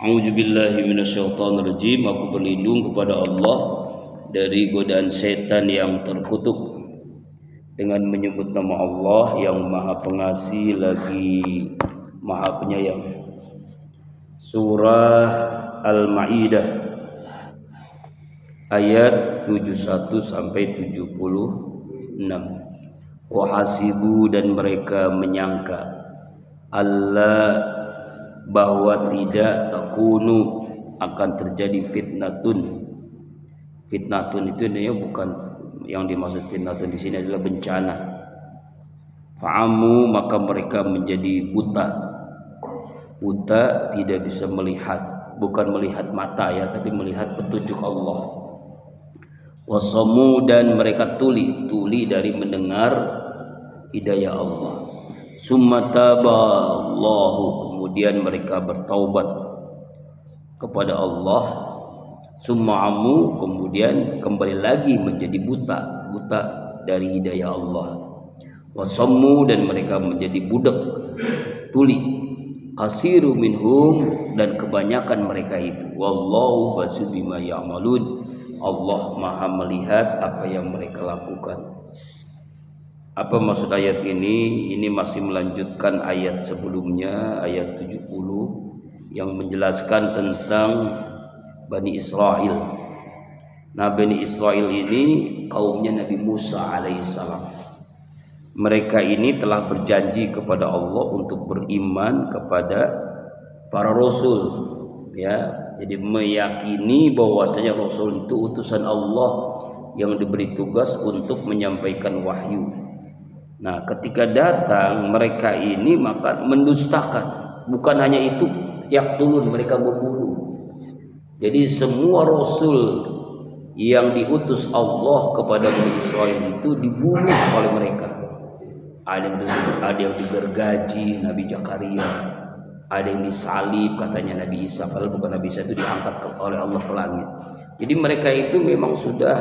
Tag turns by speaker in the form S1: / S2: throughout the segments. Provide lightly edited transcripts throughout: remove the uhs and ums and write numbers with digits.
S1: A'udzubillahi minasyaitonirrajim. Aku berlindung kepada Allah dari godaan setan yang terkutuk dengan menyebut nama Allah yang Maha Pengasih lagi Maha Penyayang. Surah Al-Maidah ayat 71 sampai 76. Wahasibu, dan mereka menyangka Allah bahwa tidak takunu akan terjadi fitnatun. Fitnatun itu bukan yang dimaksud fitnatun di sini adalah bencana. Fa'amu, maka mereka menjadi buta. Buta tidak bisa melihat, bukan melihat mata ya, tapi melihat petunjuk Allah. Wasamu, dan mereka tuli dari mendengar hidayah Allah. Summa taballahu, kemudian mereka bertaubat kepada Allah. Suma'amu, kemudian kembali lagi menjadi buta dari hidayah Allah. Wasammu, dan mereka menjadi budak, tuli. Kasiru minhum, dan kebanyakan mereka itu. Wallahu basir bima ya'malun, Allah Maha melihat apa yang mereka lakukan. Apa maksud ayat ini? Ini masih melanjutkan ayat sebelumnya, ayat 70 yang menjelaskan tentang Bani Israel. Nah, Bani Israel ini kaumnya Nabi Musa alaihissalam. Mereka ini telah berjanji kepada Allah untuk beriman kepada para rasul, ya. Jadi meyakini bahwasanya rasul itu utusan Allah yang diberi tugas untuk menyampaikan wahyu. Nah, ketika datang mereka ini maka mendustakan. Bukan hanya itu, yaqtulun, mereka membunuh. Jadi semua rasul yang diutus Allah kepada Bani Israel itu dibunuh oleh mereka. Ada yang digergaji, Nabi Zakaria. Ada yang disalib, katanya Nabi Isa. Padahal bukan Nabi Isa, itu diangkat oleh Allah ke langit. Jadi mereka itu memang sudah,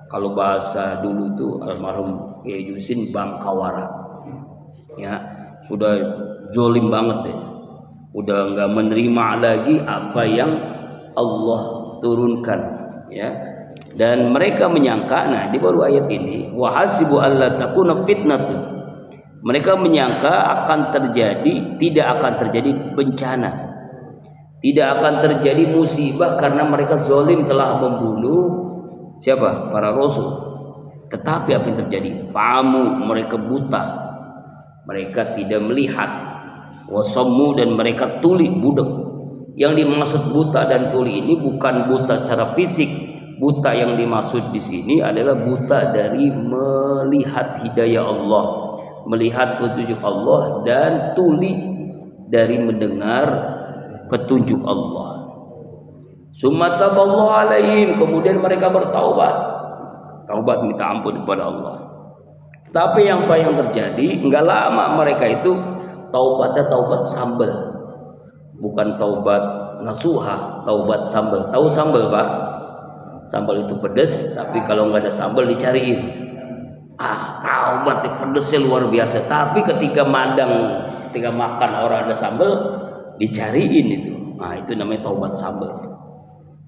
S1: kalau bahasa dulu itu almarhum Kiai Yusin, bangkawara, ya, sudah jolim banget deh, udah nggak menerima lagi apa yang Allah turunkan, ya. Dan mereka menyangka, nah di baru ayat ini, wahasibu alla takuna fitnatun, mereka menyangka tidak akan terjadi bencana, tidak akan terjadi musibah karena mereka zalim telah membunuh siapa? Para rasul. Tetapi apa yang terjadi? Fa'amu, mereka buta, mereka tidak melihat. Wasammu, dan mereka tuli, budak. Yang dimaksud buta dan tuli ini bukan buta secara fisik. Buta yang dimaksud di sini adalah buta dari melihat hidayah Allah, melihat petunjuk Allah, dan tuli dari mendengar petunjuk Allah. Summa taballahu alaihim, kemudian mereka bertaubat, minta ampun kepada Allah. Tapi apa yang terjadi? Enggak lama mereka itu taubatnya taubat sambal, bukan taubat nasuha, taubat sambal. Tahu sambal, Pak? Sambal itu pedas, tapi kalau nggak ada sambal dicariin. Taubat pedesnya luar biasa. Tapi ketika makan orang ada sambal, dicariin itu. Nah, itu namanya taubat sambal.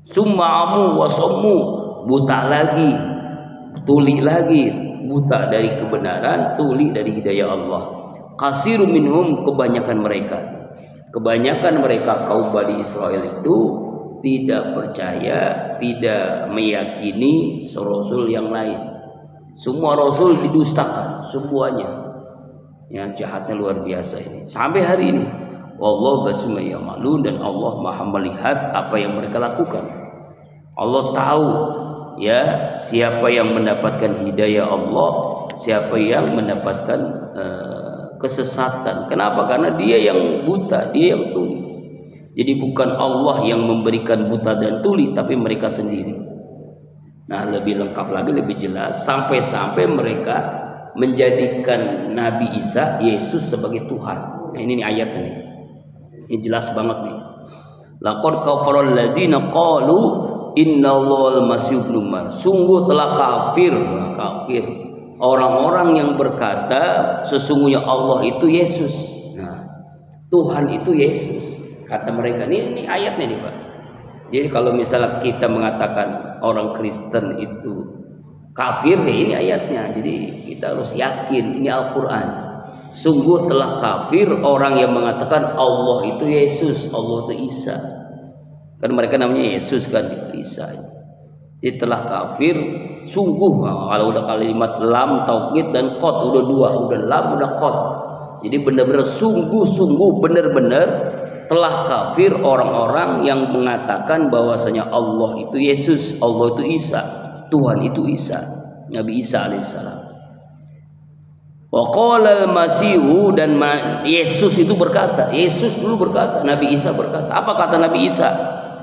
S1: Suma'amu wasammu, buta lagi, tuli lagi, buta dari kebenaran, tuli dari hidayah Allah. Kasiru minhum, kebanyakan mereka kaum Bani Israel itu tidak percaya, tidak meyakini rasul yang lain. Semua rasul didustakan, semuanya. Yang jahatnya luar biasa ini. Sampai hari ini Allah basir bima ya'malun, dan Allah Maha melihat apa yang mereka lakukan. Allah tahu, ya, siapa yang mendapatkan hidayah Allah, siapa yang mendapatkan kesesatan. Kenapa? Karena dia yang buta, dia yang tuli. Jadi bukan Allah yang memberikan buta dan tuli, tapi mereka sendiri. Nah, lebih lengkap lagi, lebih jelas, sampai-sampai mereka menjadikan Nabi Isa, Yesus, sebagai Tuhan. Nah, ini ayat ini. Ini jelas banget nih. Laqad kafara alladzina qalu innallahal masih ibnu Maryam. Sungguh telah kafir orang-orang yang berkata sesungguhnya Allah itu Yesus. Nah, Tuhan itu Yesus. Kata mereka, ini ayatnya nih Pak. Jadi kalau misalnya kita mengatakan orang Kristen itu kafir, ya ini ayatnya. Jadi kita harus yakin ini Al-Quran. Sungguh telah kafir orang yang mengatakan Allah itu Yesus, Allah itu Isa. Kan mereka namanya Yesus kan, itu Isa. Jadi telah kafir sungguh. Kalau udah kalimat lam, taukid dan qad udah dua, udah lam, udah qad. Jadi benar-benar sungguh-sungguh benar-benar telah kafir orang-orang yang mengatakan bahwasanya Allah itu Yesus, Allah itu Isa, Tuhan itu Isa, Nabi Isa alaihissalam. Wa qala al-Masihu, dan Yesus itu berkata, Yesus dulu berkata, Nabi Isa berkata. Apa kata Nabi Isa?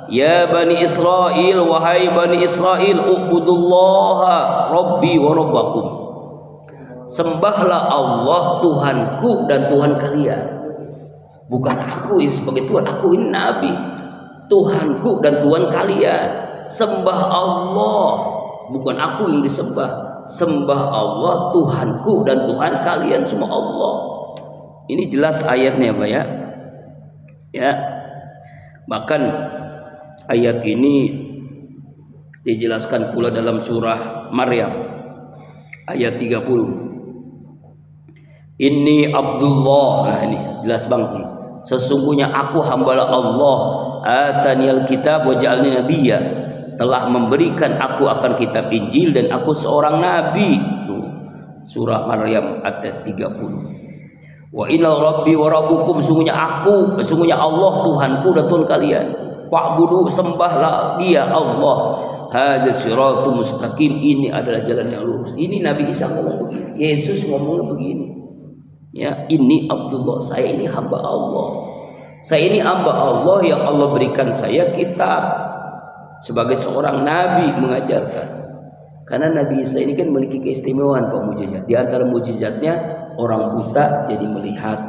S1: Ya Bani Israel, wahai Bani Israel, ubudullaha Rabbi wa Rabbakum. Sembahlah Allah Tuhanku dan Tuhan kalian. Bukan aku sebagai Tuhan, aku ini Nabi. Tuhanku dan Tuhan kalian. Sembah Allah, bukan aku yang disembah. Sembah Allah, Tuhanku dan Tuhan kalian semua Allah. Ini jelas ayatnya Pak ya. Ya. Bahkan ayat ini dijelaskan pula dalam surah Maryam ayat 30. Ini Abdullah. Nah ini jelas banget nih. Sesungguhnya aku hamba Allah, ataniyal kitab wa ja'alni nabiyya, telah memberikan aku akan kitab Injil dan aku seorang nabi. Tuh, surah Maryam ayat 30. Wa inna rabbi wa rabbukum, sesungguhnya Allah Tuhanku dan Tuhan kalian. Wa'budu, sembahlah Dia Allah. Hadza siratul mustaqim, ini adalah jalan yang lurus. Ini Nabi Isa ngomong begini, Yesus ngomong begini. Ya, ini Abdullah, saya ini hamba Allah. Saya ini hamba Allah yang Allah berikan saya kitab sebagai seorang nabi mengajarkan. Karena Nabi Isa ini kan memiliki keistimewaan Pak mujizat. Di antara mujizatnya orang buta jadi melihat,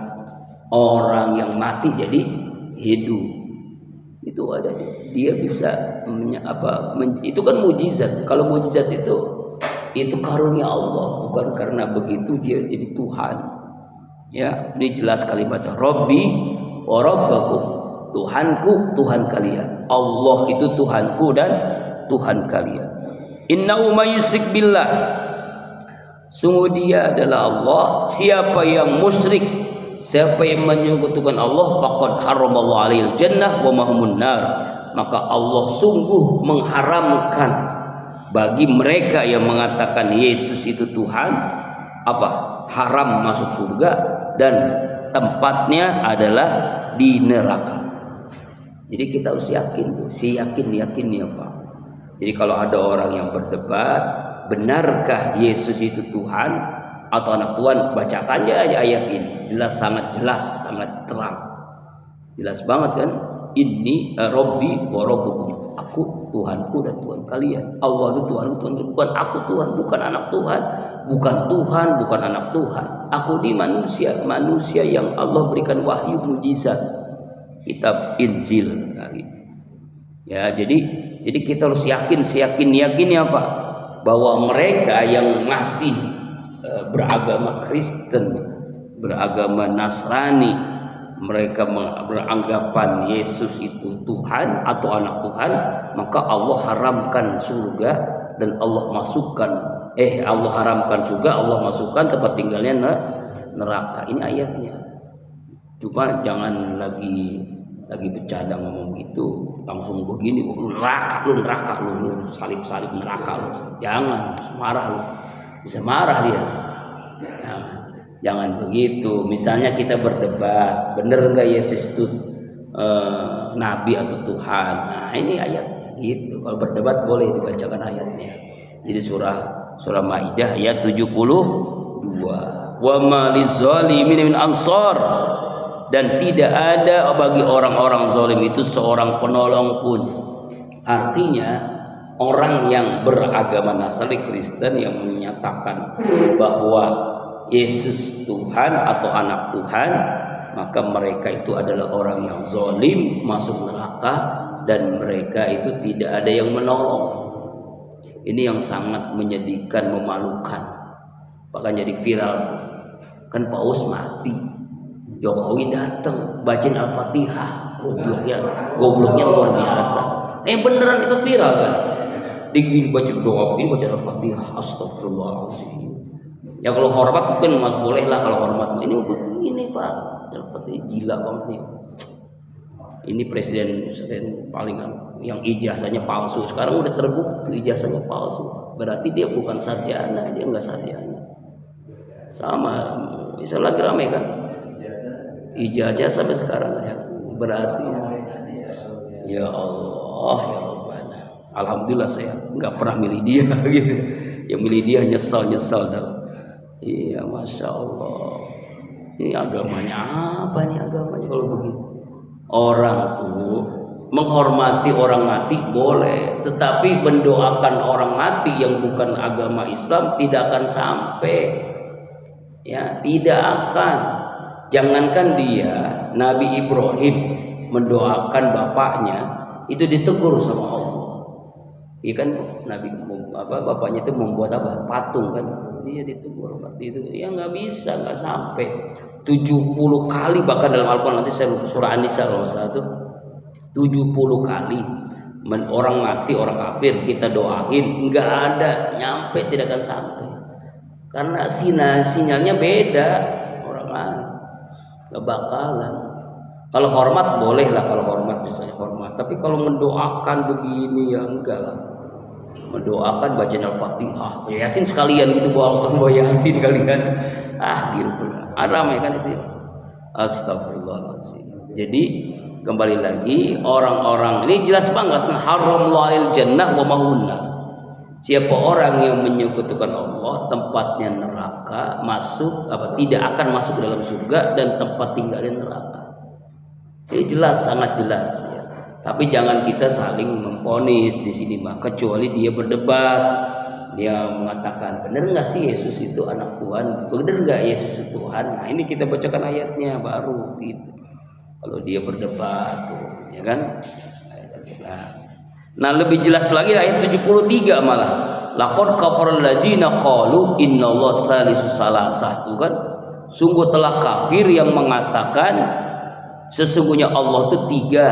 S1: orang yang mati jadi hidup. Itu ada dia bisa itu kan mujizat. Kalau mujizat itu karunia Allah, bukan karena begitu dia jadi Tuhan. Ya, ini jelas kalimat Rabbi wa Rabbakum, Tuhanku, Tuhan kalian. Allah itu Tuhanku dan Tuhan kalian. Innahu may yusyrik billah, sungguh Dia adalah Allah. Siapa yang musyrik, siapa yang menyekutukan Allah, faqad haramallahu alaihil jannah wa mahmun nar, maka Allah sungguh mengharamkan bagi mereka yang mengatakan Yesus itu Tuhan, apa? Haram masuk surga dan tempatnya adalah di neraka. Jadi kita harus yakin tuh, yakin Pak. Jadi kalau ada orang yang berdebat, benarkah Yesus itu Tuhan atau anak Tuhan, bacakan aja ayat ini. Sangat jelas, sangat terang. Jelas banget kan? Ini Rabbi wa Rabbukum, aku Tuhanku dan Tuhan kalian. Allah itu Tuhanku, Tuhan, bukan aku Tuhan, bukan anak Tuhan, bukan Tuhan, bukan anak Tuhan. Aku di manusia yang Allah berikan wahyu mujizat, kitab Injil. Nah, gitu. Ya, jadi kita harus yakinnya Pak, bahwa mereka yang masih beragama Kristen, beragama Nasrani, mereka beranggapan Yesus itu Tuhan atau anak Tuhan, maka Allah haramkan surga dan Allah haramkan surga, Allah masukkan tempat tinggalnya neraka. Ini ayatnya. Cuma jangan lagi bercanda ngomong gitu, langsung begini, lu neraka lu salib neraka lu. Jangan, marah lu. Bisa marah dia. Jangan begitu. Misalnya kita berdebat, bener enggak Yesus itu nabi atau Tuhan? Nah, ini ayatnya gitu. Kalau berdebat boleh dibacakan ayatnya. Jadi surah Maidah ayat 72. Wa ma lizzalimin min ansar, dan tidak ada bagi orang-orang zalim itu seorang penolong pun. Artinya orang yang beragama Nasrani Kristen yang menyatakan bahwa Yesus Tuhan atau anak Tuhan, maka mereka itu adalah orang yang zalim, masuk neraka, dan mereka itu tidak ada yang menolong. Ini yang sangat menyedihkan, memalukan. Bahkan jadi viral kan, Paus mati, Jokowi datang bacain Al-Fatihah, gobloknya luar biasa. Beneran itu viral kan? Baca doa begini, baca Al-Fatihah, astagfirullahaladzim. Ya kalau hormat mungkin boleh lah kalau hormat. Ini begini Pak, Al-Fatihah gila banget nih. Ini presiden paling yang ijazahnya palsu. Sekarang udah terbukti ijazahnya palsu. Berarti dia bukan sarjana, dia nggak sarjana. Sama, bisa lagi ramai kan? Ijazah sampai sekarang ya. Berarti ya Allah ya Rabbana. Alhamdulillah saya nggak pernah milih dia gitu. Yang milih dia nyesal dah. Iya, masya Allah. Ini agamanya apa nih agamanya kalau begitu? Orang tuh menghormati orang mati boleh, tetapi mendoakan orang mati yang bukan agama Islam tidak akan sampai. Ya, tidak akan. Jangankan dia, Nabi Ibrahim mendoakan bapaknya itu ditegur sama Allah. Iya kan, Nabi bapaknya itu membuat patung kan, dia ditegur waktu itu. Ya nggak bisa, nggak sampai 70 kali bahkan dalam Al-Quran, nanti saya surah An-Nisa kalau satu 70 kali orang mati, orang kafir kita doain, nggak ada nyampe, tidak akan sampai karena sinyalnya beda. Orang lain nggak bakalan. Kalau hormat boleh lah, kalau hormat misalnya hormat, tapi kalau mendoakan begini ya enggak lah. Mendoakan bacaan Al-Fatihah, Yasin sekalian gitu, bawa Yasin kalian gitu ramai kan itu. Astagfirullahaladzim. Jadi kembali lagi, orang-orang ini jelas banget haramul jannah wa mahunna. Siapa orang yang menyekutukan Allah, tempatnya neraka, tidak akan masuk dalam surga, dan tempat tinggalnya neraka. Ini jelas, sangat jelas ya. Tapi jangan kita saling memponis di sini mah, kecuali dia berdebat, dia mengatakan benar nggak sih Yesus itu anak Tuhan, benar nggak Yesus itu Tuhan. Nah ini kita bacakan ayatnya baru gitu. Kalau dia berdebat tuh, ya kan? Nah lebih jelas lagi ayat 73 malah. Laqad kafaral ladzina qalu innallaha salisu salasah. Itu kan sungguh telah kafir yang mengatakan sesungguhnya Allah itu tiga,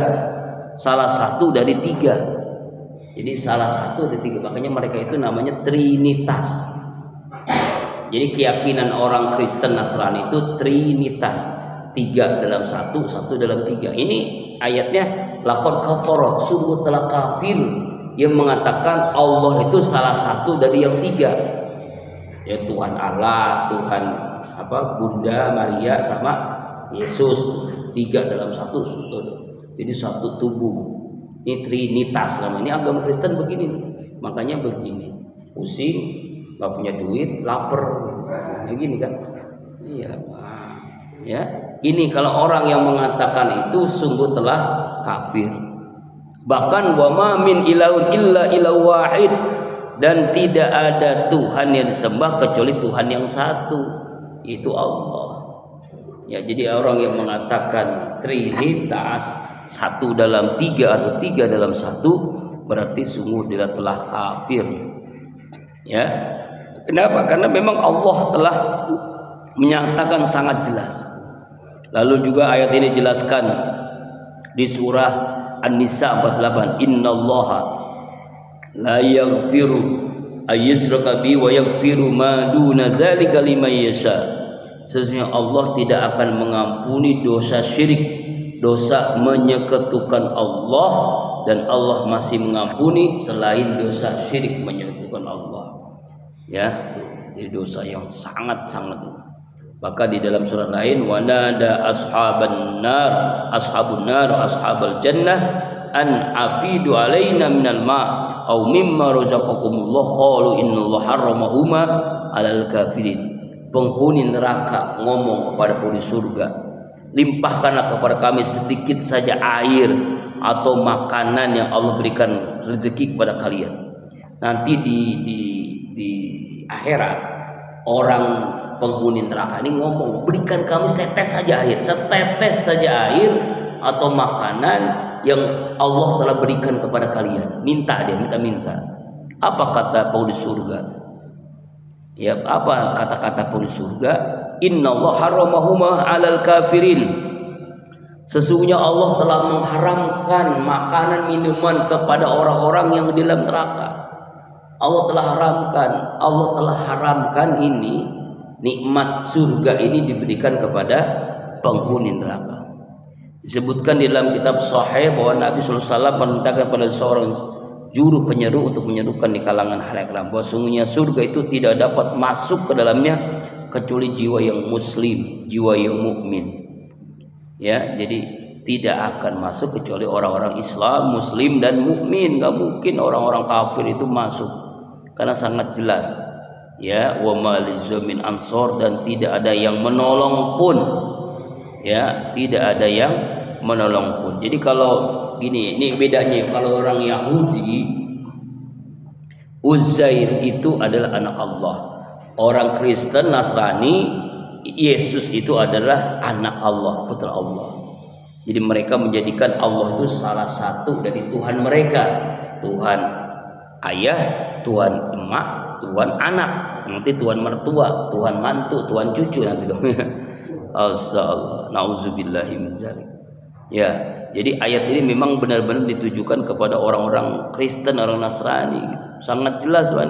S1: salah satu dari tiga. Jadi salah satu dari tiga, makanya mereka itu namanya Trinitas. Jadi keyakinan orang Kristen Nasrani itu Trinitas, tiga dalam satu, satu dalam tiga. Ini ayatnya laqad kafara, sungguh telah kafir yang mengatakan Allah itu salah satu dari yang tiga, ya Tuhan Allah, Tuhan Bunda Maria sama Yesus, tiga dalam satu. Jadi satu tubuh. Ini Trinitas namanya. Ini agama Kristen begini, makanya begini, pusing, nggak punya duit, lapar, begini kan? Iya, ya. Ini kalau orang yang mengatakan itu sungguh telah kafir. Bahkan wa ma min ilahun illa ilahu wahid, dan tidak ada Tuhan yang disembah kecuali Tuhan yang satu, itu Allah. Ya, jadi orang yang mengatakan Trinitas, satu dalam tiga atau tiga dalam satu, berarti sungguh dia telah kafir. Ya, kenapa? Karena memang Allah telah menyatakan sangat jelas. Lalu juga ayat ini dijelaskan di surah An-Nisa 48, innallaha la yaghfiru ayyushraka bi wa yaghfiru ma duna dzalika liman yasha. Sesungguhnya Allah tidak akan mengampuni dosa syirik, dosa menyekutukan Allah, dan Allah masih mengampuni selain dosa syirik menyekutukan Allah. Ya, ini dosa yang sangat-sangat. Maka di dalam surat lain, wa nada ashabun nar ashabal jannah an afidu alaina minal ma' aw mimma razaqakumullah qalu innallaha harramahuma 'alal kafirin. Penghuni neraka ngomong kepada penghuni surga, limpahkanlah kepada kami sedikit saja air atau makanan yang Allah berikan rezeki kepada kalian. Nanti di akhirat orang penghuni neraka ini ngomong, berikan kami setetes saja air atau makanan yang Allah telah berikan kepada kalian. Minta. Apa kata penghuni surga? Ya, apa kata-kata penghuni surga? Innallaha harramahuma 'alal kafirin. Sesungguhnya Allah telah mengharamkan makanan minuman kepada orang-orang yang di dalam neraka. Allah telah haramkan ini, nikmat surga ini diberikan kepada penghuni neraka. Disebutkan di dalam kitab Sahih bahwa Nabi SAW memerintahkan pada seorang juru penyeru untuk menyerukan di kalangan halayak ramai bahwa sungguhnya surga itu tidak dapat masuk ke dalamnya kecuali jiwa yang muslim, jiwa yang mukmin. Ya, jadi tidak akan masuk kecuali orang-orang Islam, Muslim dan mukmin. Gak mungkin orang-orang kafir itu masuk, karena sangat jelas. Ya, wa malizamin ansor, dan tidak ada yang menolong pun. Ya, tidak ada yang menolong pun. Jadi kalau gini, ini bedanya. Kalau orang Yahudi, Uzair itu adalah anak Allah. Orang Kristen, Nasrani, Yesus itu adalah anak Allah, putra Allah. Jadi mereka menjadikan Allah itu salah satu dari Tuhan mereka. Tuhan ayah, Tuhan emak, Tuhan anak, nanti Tuhan mertua, Tuhan mantu, Tuhan cucu nanti dong. Astagfirullah, nauzubillahi min dzalik. Ya, jadi ayat ini memang benar-benar ditujukan kepada orang-orang Kristen, orang Nasrani. Sangat jelas Pak.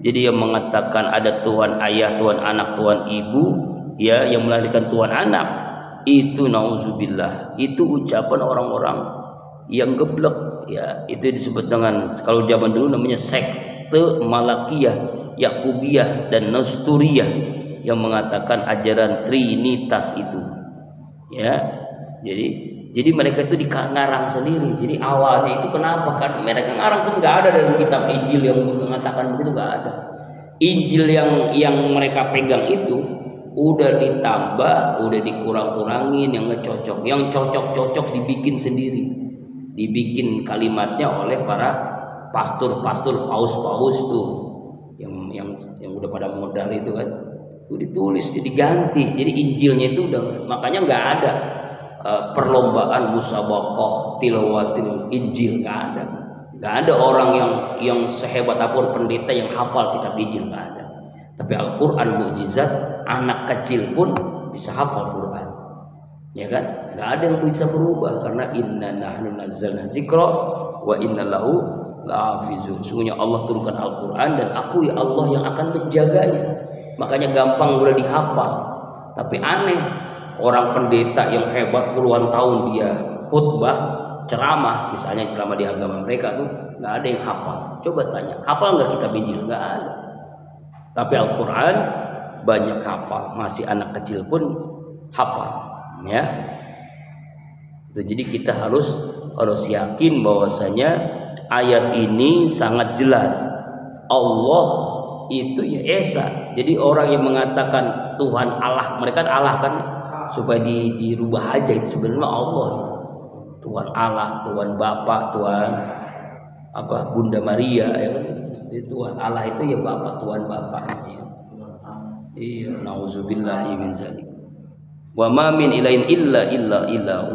S1: Jadi yang mengatakan ada Tuhan ayah, Tuhan anak, Tuhan ibu, ya, yang melahirkan Tuhan anak, itu nauzubillah, itu ucapan orang-orang yang geblek, ya. Itu disebut dengan, kalau zaman dulu namanya sekte Malakiyah, Yakubiyah dan Nesturiyah, yang mengatakan ajaran Trinitas itu, ya. Jadi mereka itu dikarang sendiri. Jadi awalnya itu kenapa? Kan mereka ngarang sendiri, nggak ada dalam kitab Injil yang mengatakan begitu, nggak ada. Injil yang mereka pegang itu udah ditambah, udah dikurang-kurangin, yang ngecocok, yang cocok-cocok dibikin sendiri, dibikin kalimatnya oleh para pastor-pastor, paus-paus tuh, yang udah pada modal itu kan, itu ditulis, diganti. Jadi Injilnya itu udah, makanya nggak ada perlombaan musabaqah tilawatil Injil, nggak ada orang yang sehebat apapun pendeta yang hafal kitab Injil, nggak ada. Tapi Al-Quran mukjizat, anak kecil pun bisa hafal Quran, ya kan? Nggak ada yang bisa berubah, karena inna nahnu nazzalna dzikra wa inna lahu lahafizun. Sungguhnya Allah turunkan Al-Quran dan aku ya Allah yang akan menjaganya. Makanya gampang udah dihafal. Tapi aneh, orang pendeta yang hebat puluhan tahun dia khutbah, ceramah, misalnya ceramah di agama mereka tuh, nggak ada yang hafal. Coba tanya, hafal nggak kitab Injil? Nggak ada. Tapi Al-Quran banyak hafal, masih anak kecil pun hafal, ya. Jadi kita harus yakin bahwasanya ayat ini sangat jelas. Allah itu ya Esa. Jadi orang yang mengatakan Tuhan Allah, mereka Allah kan, supaya dirubah aja, itu sebenarnya Allah itu. Tuhan Allah, Tuhan Bapa, Tuhan Bunda Maria, ya kan? Jadi Tuhan Allah itu ya Bapa, Tuhan Bapa, ya. Iya, nauzubillahi min dzalik. Wa ma min ilahin illa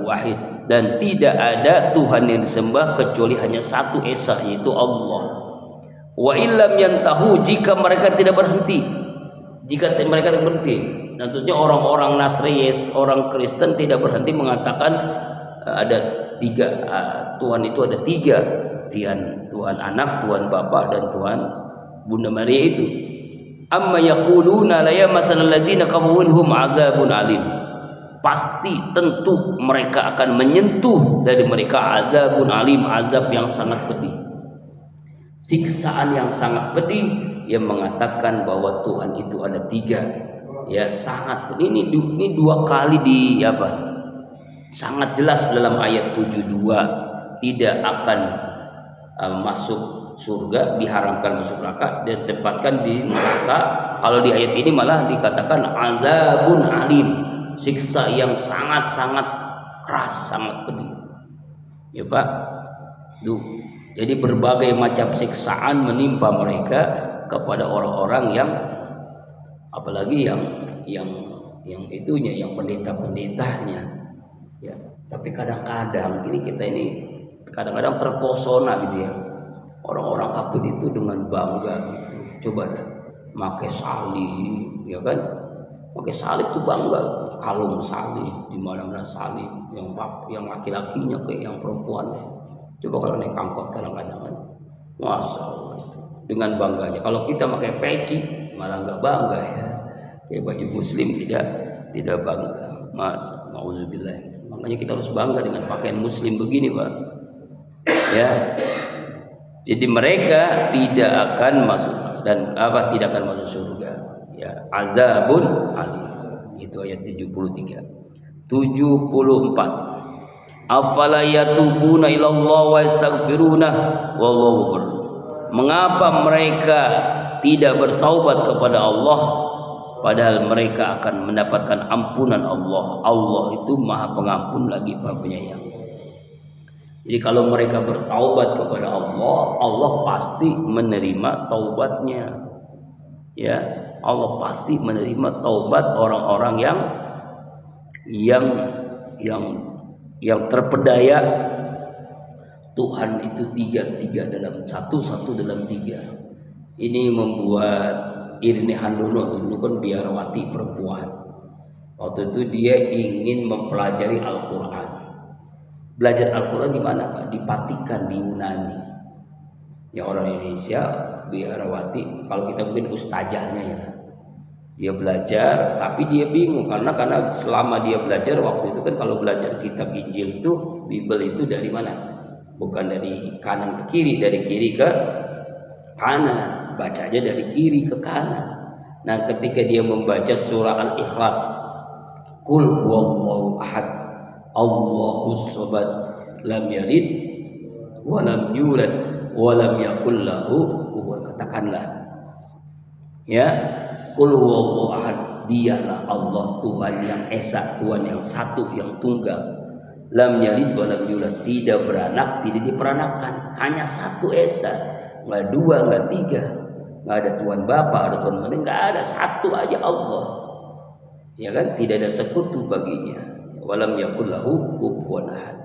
S1: wahid, dan tidak ada Tuhan yang disembah kecuali hanya satu Esa, yaitu Allah. Wa illam yantahu, jika mereka tidak berhenti, dan tentunya orang-orang Nasrani, orang Kristen tidak berhenti mengatakan ada tiga, Tuhan itu ada tiga, Tuhan Anak, Tuhan Bapa, dan Tuhan Bunda Maria itu. Amma yaquluna la yamasal ladzina kafaruhum adzabun alim. Pasti tentu mereka akan menyentuh dari mereka azabun alim, azab yang sangat pedih, siksaan yang sangat pedih, yang mengatakan bahwa Tuhan itu ada tiga. Ya, sangat ini dua kali sangat jelas dalam ayat 72, tidak akan masuk surga, diharamkan masuk neraka, dan tempatkan di neraka. Kalau di ayat ini malah dikatakan azabun alim, siksa yang sangat-sangat keras, sangat pedih, ya Pak. Jadi berbagai macam siksaan menimpa mereka kepada orang-orang yang, apalagi yang itunya, yang pendeta-pendetanya, ya. Tapi kadang-kadang kita ini kadang-kadang terpesona gitu ya, orang-orang kafir itu dengan bangga gitu. Coba deh, pakai salib, ya kan? Pakai salib tuh bangga gitu. kalung salib, di mana-mana salib, yang laki-lakinya kayak yang perempuan. Coba kalau naik angkot kadang-kadang kan, masya Allah itu dengan bangganya. Kalau kita pakai peci malah nggak bangga ya, kayak baju muslim tidak bangga. Mas, mauzubillah. Makanya kita harus bangga dengan pakaian muslim begini, Pak. Ya. Jadi mereka tidak akan masuk dan tidak akan masuk surga. Ya, azabun alim. Itu ayat 73. 74. Afala yatubuna ilallah wa yastaghfiruna wallahu ghafur. Mengapa mereka tidak bertaubat kepada Allah padahal mereka akan mendapatkan ampunan Allah. Allah itu Maha Pengampun lagi Maha Penyayang. Jadi kalau mereka bertaubat kepada Allah, Allah pasti menerima taubatnya. Ya, Allah pasti menerima taubat orang-orang yang terpedaya. Tuhan itu tiga dalam satu dalam tiga. Ini membuat Irni Handono dulu kan biarawati perempuan. Waktu itu dia ingin mempelajari Al-Quran. Belajar Al-Quran di mana, Pak? Di Vatikan, di Yunani. Ya, orang Indonesia biarawati, kalau kita mungkin ustazahnya ya. Dia belajar, tapi dia bingung karena selama dia belajar waktu itu kan, kalau belajar kitab Injil itu, Bible itu dari mana? Bukan dari kanan ke kiri, dari kiri ke kanan. Baca aja dari kiri ke kanan. Nah, ketika dia membaca surah Al-Ikhlas, Qul huwallahu ahad, Allahus samad, lam yalid wa lam yulad wa lam yakul lahu kufuwan. Katakanlah, ya, Qul huwallahu ahad, dialah Allah, Tuhan yang esa, Tuhan yang satu, yang tunggal. Lam yalid wa lam yulad, tidak beranak, tidak diperanakkan, hanya satu esa, nggak dua, nggak tiga, nggak ada Tuhan Bapa, ada Tuhan Mana, nggak ada, satu aja Allah, ya kan, tidak ada sekutu baginya. Walam yakul lahu kufuwan ahad.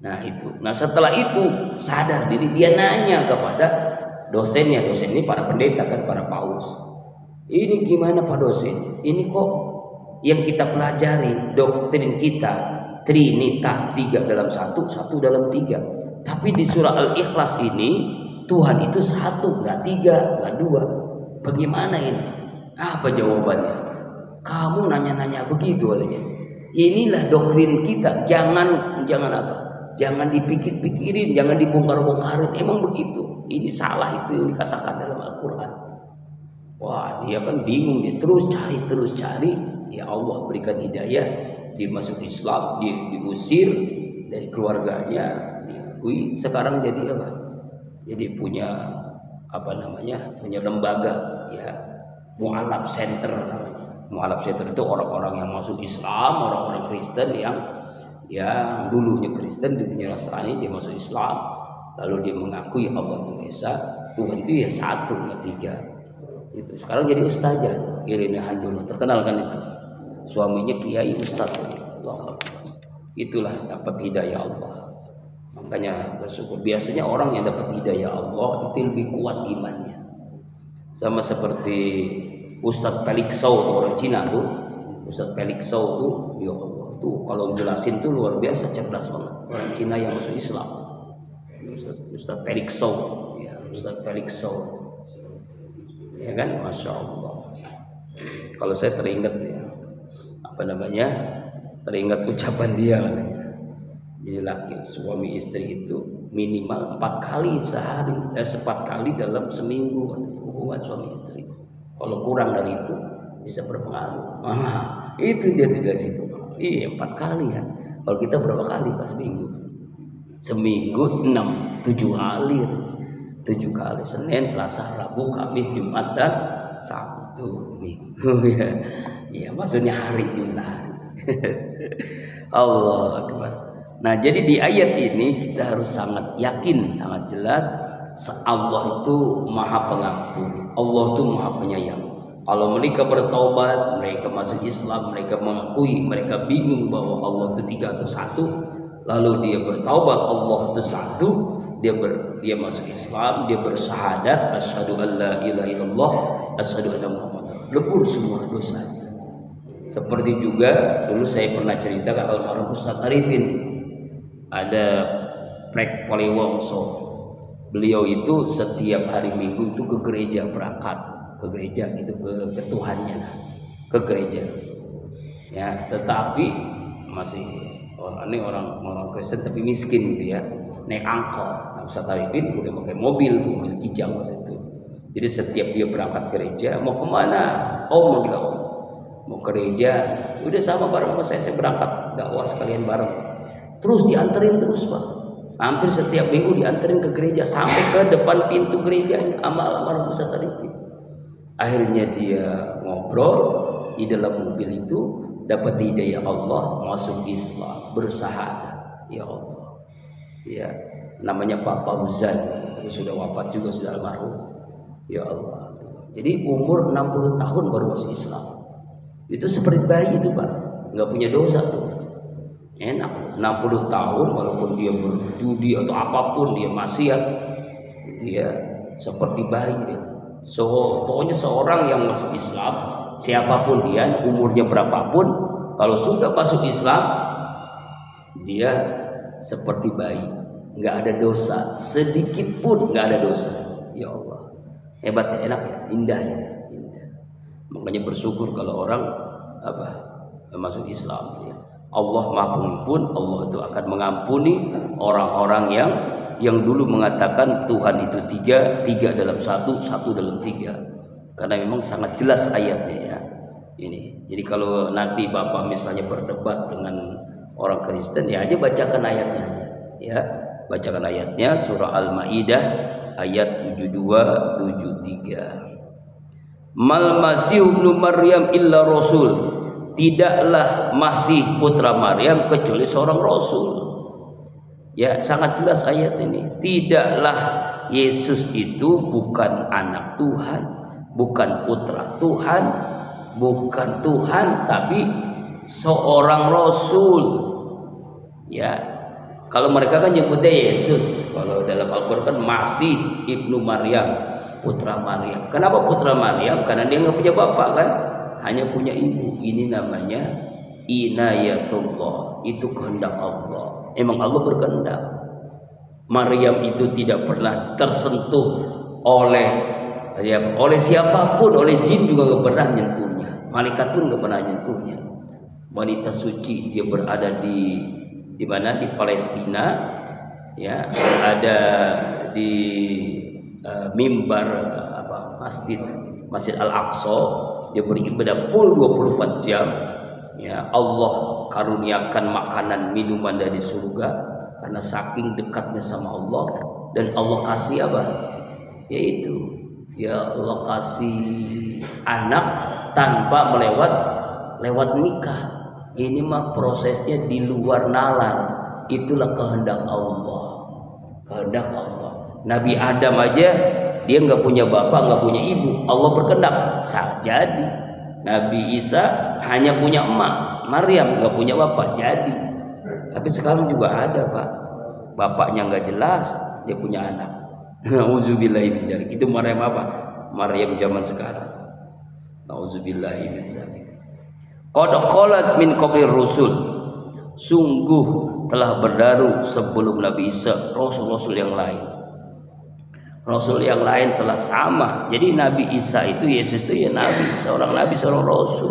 S1: Nah itu, nah setelah itu sadar diri, dia nanya kepada dosennya, dosen ini para pendeta kan, para paus. Ini gimana Pak dosen? Ini kok yang kita pelajari doktrin kita Trinitas, 3 dalam 1, 1 dalam 3. Tapi di surah Al-Ikhlas ini Tuhan itu 1, nggak 3, nggak 2. Bagaimana ini? Apa jawabannya? Kamu nanya-nanya begitu katanya. Inilah doktrin kita. Jangan apa? Jangan dipikir-pikirin, jangan dibongkar-bongkarin. Emang begitu. Ini salah itu yang dikatakan dalam Al-Quran. Wah, dia kan bingung, dia terus cari. Ya Allah berikan hidayah. Dia masuk Islam, dia diusir dari keluarganya, diakui. Sekarang jadi apa? Jadi punya punya lembaga, ya, Mu'alaf Center namanya. Mu'alaf Center itu orang-orang yang masuk Islam, orang-orang Kristen yang dulunya Kristen, dulunya Nasrani, dia masuk Islam, lalu dia mengakui Allah itu Esa, Tuhan itu ya 1, nggak 3. Itu sekarang jadi ustazah, Irina Handono, terkenal kan itu. Suaminya kiai ustaz. Itulah dapat hidayah Allah. Makanya bersyukur. Biasanya orang yang dapat hidayah Allah itu lebih kuat imannya. Sama seperti Ustadz Felix Sau, orang Cina tuh. Ustadz Felix Sau tuh, ya Allah, tuh kalau jelasin tuh luar biasa cerdas banget. Orang Cina yang masuk Islam. Ustadz Felix Sau, ya, Ustadz Felix Sau. Ya kan, masya Allah. Kalau saya teringat ya, teringat ucapan dia katanya. Jadi laki suami istri itu minimal 4 kali sehari, 4 kali dalam seminggu hubungan suami istri. Kalau kurang dari itu bisa berpengaruh. Itu dia tidak situ. Iya, 4 kali ya. Kalau kita berapa kali pas seminggu? Seminggu 6, 7 kali. 7 kali, Senin, Selasa, Rabu, Kamis, Jumat, dan Sabtu, Minggu ya. Ya, maksudnya hari jumlah hari. Allah Akbar. Nah, jadi di ayat ini kita harus sangat yakin, sangat jelas Allah itu Maha Pengampun, Allah itu Maha Penyayang. Kalau mereka bertaubat, mereka masuk Islam, mereka mengakui, mereka bingung bahwa Allah itu 3 atau 1, lalu dia bertaubat, Allah itu 1, dia masuk Islam, dia bersyahadat, asyhadu an la ilaha illallah, asyhadu anna Muhammadar, lebur semua dosanya. Seperti juga dulu saya pernah cerita ke almarhum Ustaz Arifin, ada Prek Polewongso. Beliau itu setiap hari Minggu itu ke gereja, berangkat ke gereja gitu, ke Tuhannya, ke gereja. Ya, tetapi masih orang Kristen tapi miskin gitu ya, naik angkot. Nah, Ustaz Arifin udah pakai mobil kijang waktu itu. Jadi setiap dia berangkat gereja, mau kemana? Mau gila om, mau ke gereja. Udah sama bareng sama saya berangkat dakwah sekalian bareng. Terus dianterin terus Pak. Hampir setiap minggu dianterin ke gereja sampai ke depan pintu gerejanya sama almarhum Ustaz Arifin. Akhirnya dia ngobrol di dalam mobil itu, dapat hidayah Allah, masuk Islam, bersahadat. Ya Allah. Ya, namanya Pak Fauzan, tapi sudah wafat juga, sudah almarhum. Ya Allah. Jadi umur 60 tahun baru masuk Islam. Itu seperti bayi itu Pak, nggak punya dosa tuh. Enak, 60 tahun walaupun dia berjudi atau apapun dia maksiat, dia seperti bayi dia. Pokoknya seorang yang masuk Islam, siapapun dia, umurnya berapapun, kalau sudah masuk Islam, dia seperti bayi, nggak ada dosa, sedikit pun nggak ada dosa. Ya Allah, hebat ya, enak ya, indah ya, indah. Makanya bersyukur kalau orang masuk Islam. Ya. Allah Maha Pengampun, Allah itu akan mengampuni orang-orang yang dulu mengatakan Tuhan itu tiga dalam satu dalam tiga. Karena memang sangat jelas ayatnya ya. Ini. Jadi kalau nanti Bapak misalnya berdebat dengan orang Kristen, ya aja bacakan ayatnya. Ya, bacakan ayatnya surah Al-Maidah ayat 72-73. Mal Masih ibnu Maryam illa rasul. Tidaklah Masih putra Maryam kecuali seorang rasul. Ya, sangat jelas ayat ini. Tidaklah Yesus itu bukan anak Tuhan, bukan putra Tuhan, bukan Tuhan, tapi seorang rasul. Ya, kalau mereka kan nyebutnya Yesus, kalau dalam Al-Quran Masih ibnu Maryam, putra Maryam. Kenapa putra Maryam? Karena dia nggak punya bapak kan, hanya punya ibu. Ini namanya inayatullah, itu kehendak Allah. Emang Allah berkehendak. Maryam itu tidak pernah tersentuh oleh siapapun, oleh jin juga nggak pernah nyentuhnya, malaikat pun nggak pernah nyentuhnya. Wanita suci, dia berada di mana? Di Palestina, ya, ada di mimbar Masjid Al-Aqsa. Dia beribadah full 24 jam. Ya, Allah karuniakan makanan minuman dari surga karena saking dekatnya sama Allah. Dan Allah kasih apa? Yaitu ya Allah kasih anak tanpa lewat nikah. Ini mah prosesnya di luar nalar. Itulah kehendak Allah. Kehendak Allah. Nabi Adam aja dia nggak punya bapak, nggak punya ibu. Allah berkehendak jadi. Nabi Isa hanya punya emak, Maryam nggak punya bapak jadi. Tapi sekarang juga ada Pak, bapaknya nggak jelas, dia punya anak. Nauzubillahi min dzalik. Itu Maryam apa? Maryam zaman sekarang. Nauzubillahi min dzalik. Qad qalat min qablir rusul. Sungguh telah berdaru sebelum Nabi Isa rasul-rasul yang lain. Rasul yang lain telah sama. Jadi Nabi Isa itu, Yesus itu ya nabi, seorang rasul.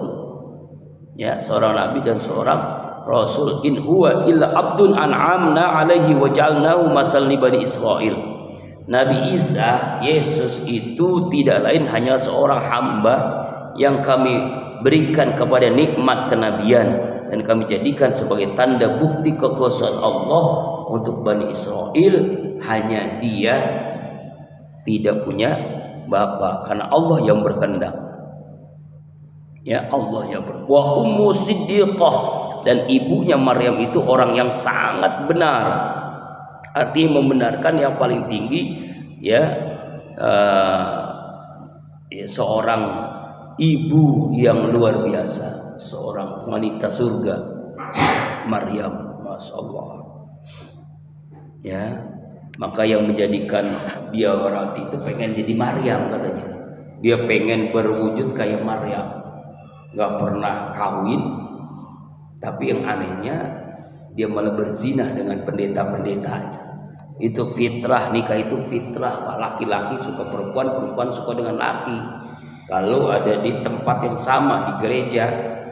S1: Ya, seorang nabi dan seorang rasul. In huwa illa abdun an'amna alaihi wa ja'alnahu masal li bani Israil. Nabi Isa, Yesus itu tidak lain hanya seorang hamba yang kami berikan kepada nikmat kenabian dan kami jadikan sebagai tanda bukti kekuasaan Allah untuk Bani Israel. Hanya dia tidak punya bapak karena Allah yang berkehendak. Ya, Allah yang wa ummu siddiqah, dan ibunya Maryam itu orang yang sangat benar. Artinya membenarkan yang paling tinggi, ya, seorang ibu yang luar biasa, seorang wanita surga, Maryam, masya Allah. Ya, maka yang menjadikan Biawati itu pengen jadi Maryam katanya. Dia pengen berwujud kayak Maryam. nggak pernah kawin, tapi yang anehnya dia malah berzinah dengan pendeta-pendetanya. Itu fitrah, nikah itu fitrah. Laki-laki suka perempuan, perempuan suka dengan laki. Kalau ada di tempat yang sama di gereja,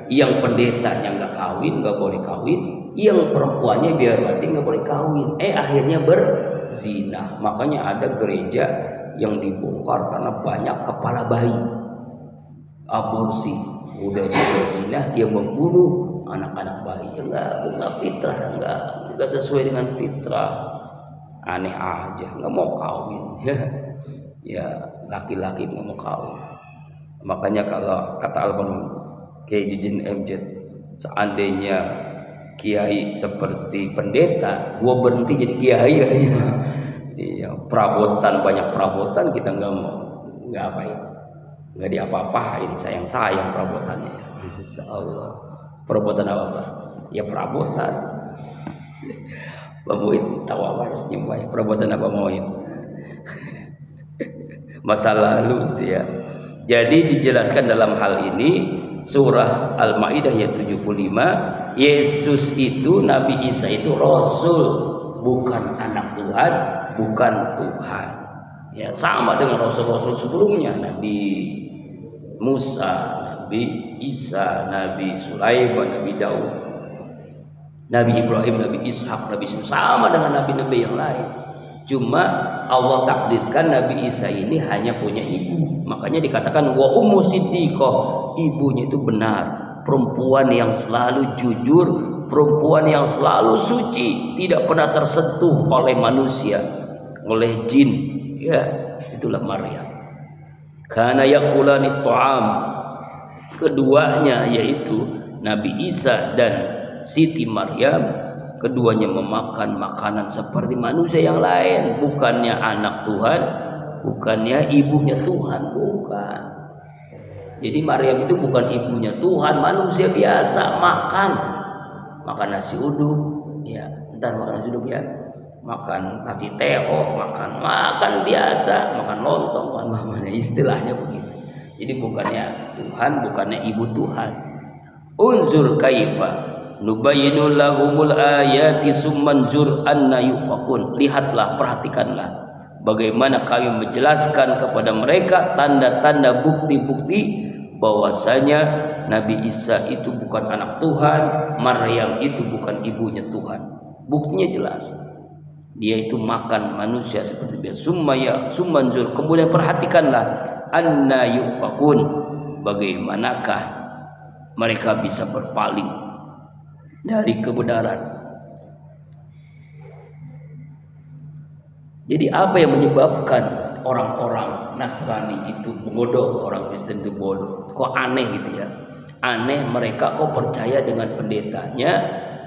S1: yang pendetanya nggak kawin, nggak boleh kawin, yang perempuannya biar berarti nggak boleh kawin. Akhirnya berzina. Makanya ada gereja yang dibongkar karena banyak kepala bayi, aborsi. Udah dia berzina, dia membunuh anak-anak bayi. Enggak fitrah, enggak sesuai dengan fitrah. Aneh aja, nggak mau kawin. Ya laki-laki nggak mau kawin. Makanya kalau kata almarhum Kiai Jujin MJ, seandainya kiai seperti pendeta, gua berhenti jadi kiai ya. Iya, perabotan, banyak perabotan kita nggak mau, nggak apain, nggak diapa-apain, sayang perabotannya. Insya Allah. Perabotan apa? Ya perabotan. Pak Muhid tahu apa senyum baik. Perbuatan apa Muhid? Masa lalu itu ya. Jadi dijelaskan dalam hal ini surah Al-Maidah ayat 75, Yesus itu, Nabi Isa itu rasul, bukan anak Tuhan, bukan Tuhan. Ya, sama dengan rasul-rasul sebelumnya, Nabi Musa, Nabi Isa, Nabi Sulaiman, Nabi Daud, Nabi Ibrahim, Nabi Ishak, Nabi Yusuf, sama dengan nabi-nabi yang lain. Cuma Allah takdirkan Nabi Isa ini hanya punya ibu. Makanya dikatakan wa ummu siddiqah, ibunya itu benar, perempuan yang selalu jujur, perempuan yang selalu suci, tidak pernah tersentuh oleh manusia, oleh jin. Ya, itulah Maryam. Kana yakulani ta'am. Keduanya yaitu Nabi Isa dan Siti Maryam, keduanya memakan makanan seperti manusia yang lain. Bukannya anak Tuhan, bukannya ibunya Tuhan, bukan. Jadi Maryam itu bukan ibunya Tuhan, manusia biasa makan nasi uduk, ya, entar makan nasi uduk ya, makan nasi teo, makan biasa, makan lontong, makan istilahnya begitu. Jadi bukannya Tuhan, bukannya ibu Tuhan. Unzur kaifa nubayyinu lahumul ayati summanzur anna yufakun. Lihatlah, perhatikanlah bagaimana kami menjelaskan kepada mereka tanda-tanda, bukti-bukti bahwasanya Nabi Isa itu bukan anak Tuhan, Maryam itu bukan ibunya Tuhan. Buktinya jelas. Dia itu makan manusia seperti biasa. Summanzur, kemudian perhatikanlah anna yufakun, bagaimanakah mereka bisa berpaling dari kebenaran. Jadi apa yang menyebabkan orang-orang Nasrani itu bodoh, orang Kristen itu bodoh? Kok aneh gitu ya? Aneh, mereka kok percaya dengan pendetanya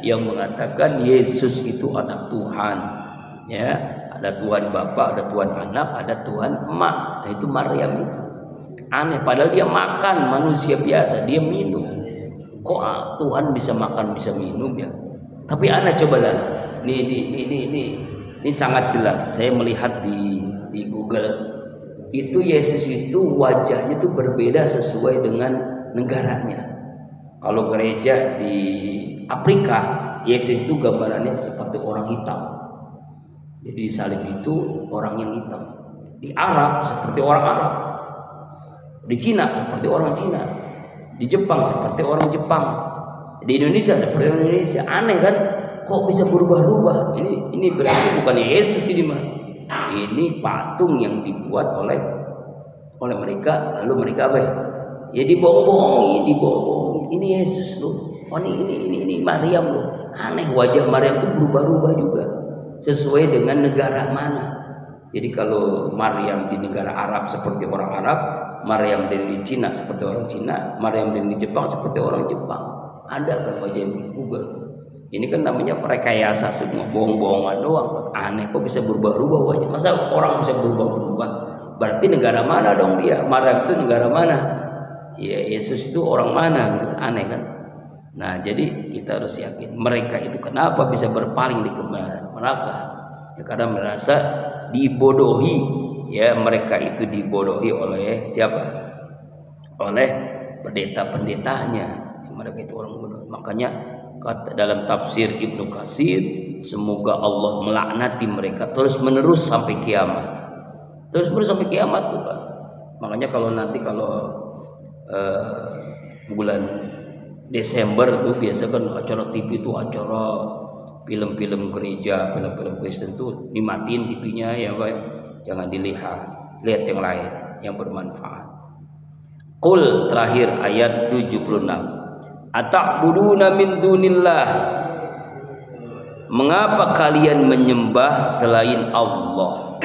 S1: yang mengatakan Yesus itu anak Tuhan. Ya, ada Tuhan Bapa, ada Tuhan Anak, ada Tuhan Emak. Nah, itu Maryam itu. Aneh, padahal dia makan manusia biasa, dia minum. Kok Tuhan bisa makan, bisa minum ya? Tapi anak cobalah, ini sangat jelas. Saya melihat di Google itu Yesus itu wajahnya itu berbeda sesuai dengan negaranya. Kalau gereja di Afrika, Yesus itu gambarannya seperti orang hitam. Jadi di salib itu orang yang hitam. Di Arab seperti orang Arab. Di Cina seperti orang Cina. Di Jepang seperti orang Jepang, di Indonesia seperti orang Indonesia. Aneh kan? Kok bisa berubah-ubah? Ini berarti bukan Yesus ini mah. Ini patung yang dibuat oleh mereka. Lalu mereka apa ya? Ya dibohong-bohongi. Ini Yesus loh. Oh ini Maryam loh. Aneh, wajah Maryam itu berubah-ubah juga sesuai dengan negara mana. Jadi kalau Maryam di negara Arab seperti orang Arab, Maryam dari Cina seperti orang Cina, Maryam dari Jepang seperti orang Jepang. Ada kan wajah di Google. Ini kan namanya rekayasa semua, bohong-bohongan doang. Aneh, kok bisa berubah-ubah wajah? Masa orang bisa berubah-ubah? Berarti negara mana dong dia? Maryam itu negara mana? Ya, Yesus itu orang mana? Aneh kan? Nah, jadi kita harus yakin mereka itu kenapa bisa berpaling di kebenaran mereka? Ya, karena merasa dibodohi. Ya, mereka itu dibodohi oleh siapa? Oleh pendeta-pendetanya. Mereka itu orang bodoh. Makanya kata dalam tafsir Ibnu Katsir, semoga Allah melaknati mereka terus menerus sampai kiamat. Terus menerus sampai kiamat tuh Pak. Makanya kalau nanti bulan Desember tuh biasa kan acara TV itu acara film-film gereja, film-film Kristen tuh dimatiin TV-nya ya Pak. Jangan dilihat, lihat yang lain yang bermanfaat. Qul terakhir ayat 76. Ata'buduna min dunillah. Mengapa kalian menyembah selain Allah?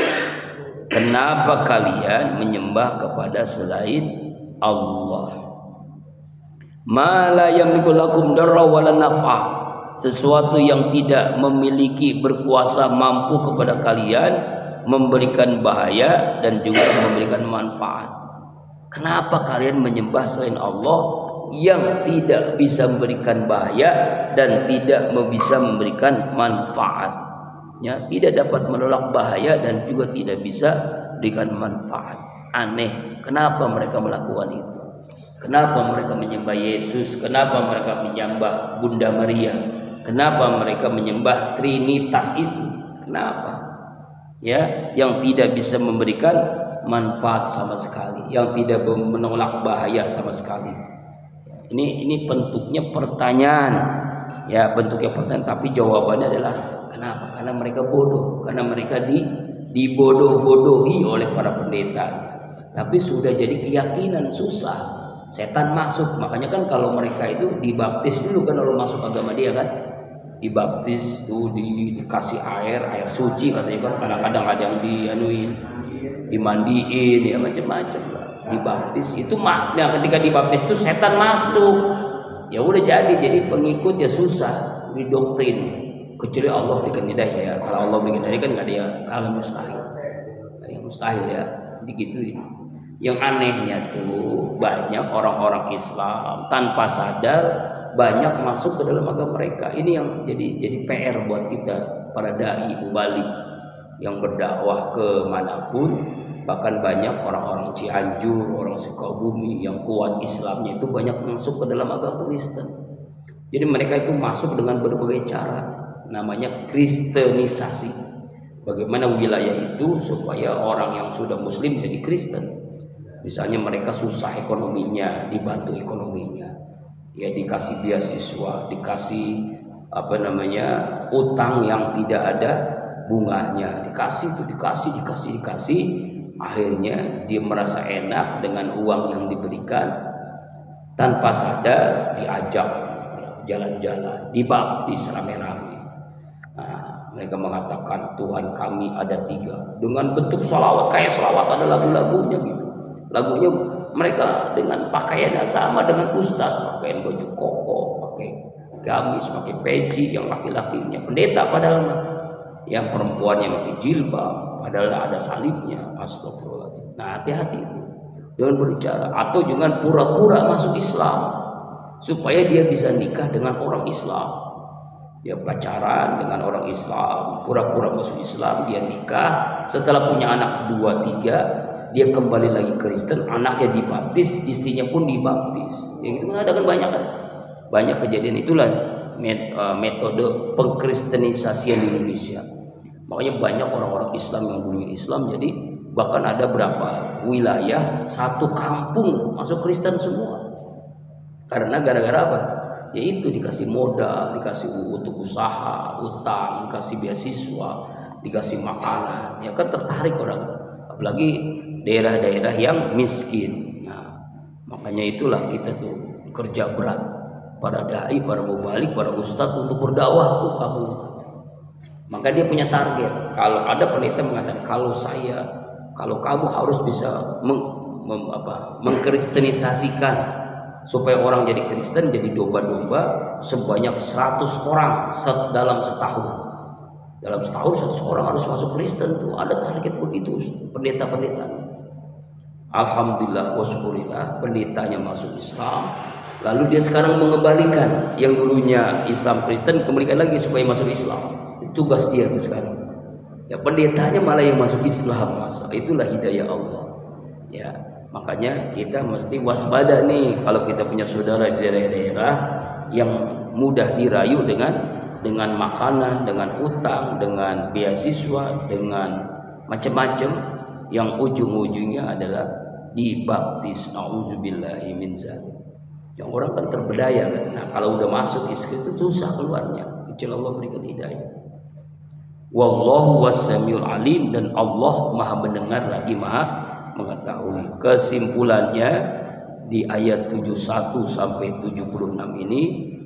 S1: Kenapa kalian menyembah kepada selain Allah? Ma la yamliku lakum darra wala naf'a. Sesuatu yang tidak memiliki berkuasa mampu kepada kalian memberikan bahaya dan juga memberikan manfaat. Kenapa kalian menyembah selain Allah yang tidak bisa memberikan bahaya dan tidak bisa memberikan manfaat? Ya, tidak dapat menolak bahaya dan juga tidak bisa memberikan manfaat. Aneh, kenapa mereka melakukan itu? Kenapa mereka menyembah Yesus? Kenapa mereka menyembah Bunda Maria? Kenapa mereka menyembah Trinitas itu? Kenapa? Ya, yang tidak bisa memberikan manfaat sama sekali, yang tidak menolak bahaya sama sekali. Ini bentuknya pertanyaan. Ya, bentuknya pertanyaan, tapi jawabannya adalah kenapa? Karena mereka bodoh, karena mereka dibodoh-bodohi oleh para pendeta. Tapi sudah jadi keyakinan, susah. Setan masuk. Makanya kan kalau mereka itu dibaptis dulu kan, kalau masuk agama dia kan dibaptis tuh dikasih air suci katanya kan, kadang-kadang ada yang dimandiin ya macam-macam lah. Dibaptis itu makna ketika dibaptis itu setan masuk. Ya udah jadi pengikut ya susah didoktrin, kecuali Allah berikan hidayah ya. Kalau Allah berikan hidayah kan nggak ada hal mustahil. Yang mustahil ya digituin. Yang anehnya tuh banyak orang-orang Islam tanpa sadar banyak masuk ke dalam agama mereka. Ini yang jadi PR buat kita para dai mubalik yang berdakwah ke manapun. Bahkan banyak orang-orang Cianjur, orang Sukabumi yang kuat Islamnya itu banyak masuk ke dalam agama Kristen. Jadi mereka itu masuk dengan berbagai cara, namanya kristenisasi. Bagaimana wilayah itu supaya orang yang sudah Muslim jadi Kristen. Misalnya mereka susah ekonominya, dibantu ekonominya, ya dikasih beasiswa, dikasih utang yang tidak ada bunganya, dikasih. Akhirnya dia merasa enak dengan uang yang diberikan, tanpa sadar diajak jalan-jalan, dibaptis rame-rame. Nah, mereka mengatakan Tuhan kami ada 3 dengan bentuk sholawat, kayak sholawat ada lagu-lagunya gitu. Lagunya mereka dengan pakaiannya sama dengan ustadz, pakaian baju koko, pakai gamis, pakai peci, yang laki-lakinya pendeta padahal, yang perempuannya pakai jilbab padahal ada salibnya. Astagfirullahaladzim. Nah, hati-hati itu jangan berbicara, atau jangan pura-pura masuk Islam supaya dia bisa nikah dengan orang Islam. Dia pacaran dengan orang Islam, pura-pura masuk Islam, dia nikah, setelah punya anak 2-3 dia kembali lagi Kristen, anaknya dibaptis, istrinya pun dibaptis. Yang itu kan ada kan banyak kejadian. Itulah metode pengkristenisasian di Indonesia. Makanya banyak orang-orang Islam yang dulunya Islam, jadi bahkan ada berapa wilayah satu kampung masuk Kristen semua. Karena gara-gara apa? Yaitu dikasih modal, dikasih untuk usaha, utang, dikasih beasiswa, dikasih makanan. Ya kan tertarik orang. Apalagi daerah-daerah yang miskin. Nah, makanya itulah kita tuh kerja berat, para dai, para mubalik, para ustadz untuk berdakwah tuh kamu. Maka dia punya target. Kalau ada pendeta mengatakan kalau kamu harus bisa mengkristenisasikan supaya orang jadi Kristen, jadi domba-domba sebanyak 100 orang dalam setahun. Dalam setahun 100 orang harus masuk Kristen tuh, ada target begitu pendeta-pendeta. Alhamdulillah wasyukurillah, pendetanya masuk Islam. Lalu dia sekarang mengembalikan yang dulunya Islam Kristen, kembalikan lagi supaya masuk Islam. Itu tugas dia tuh sekarang. Ya pendetanya malah yang masuk Islam, masa itulah hidayah Allah. Ya, Makanya kita mesti waspada nih kalau kita punya saudara di daerah-daerah yang mudah dirayu dengan makanan, dengan utang, dengan beasiswa, dengan macam-macam yang ujung-ujungnya adalah dibaptis. Nauzubillahi min dzalik. Yang orang kan terbedaya kan. Nah, kalau udah masuk istri itu susah keluarnya. Kecuali Allah berikan hidayah. Wallahu was-samiul alim, dan Allah Maha mendengar lagi Maha mengetahui. Kesimpulannya di ayat 71 sampai 76 ini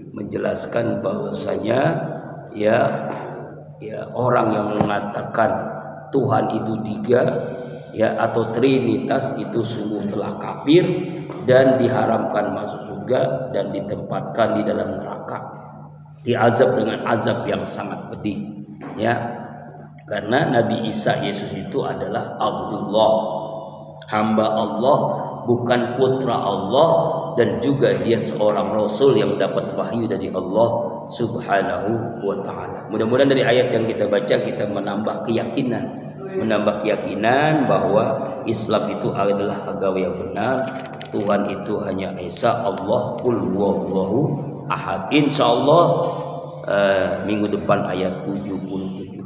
S1: menjelaskan bahwasanya ya orang yang mengatakan Tuhan itu tiga ya atau trinitas itu sungguh telah kafir dan diharamkan masuk surga dan ditempatkan di dalam neraka, diazab dengan azab yang sangat pedih ya, karena Nabi Isa Yesus itu adalah Abdullah, hamba Allah, bukan putra Allah, dan juga dia seorang rasul yang dapat wahyu dari Allah Subhanahu wa taala. Mudah-mudahan dari ayat yang kita baca kita menambah keyakinan bahwa Islam itu adalah agama yang benar. Tuhan itu hanya Esa, Allah, Qul huwallahu ahad. Insyaallah minggu depan ayat 77.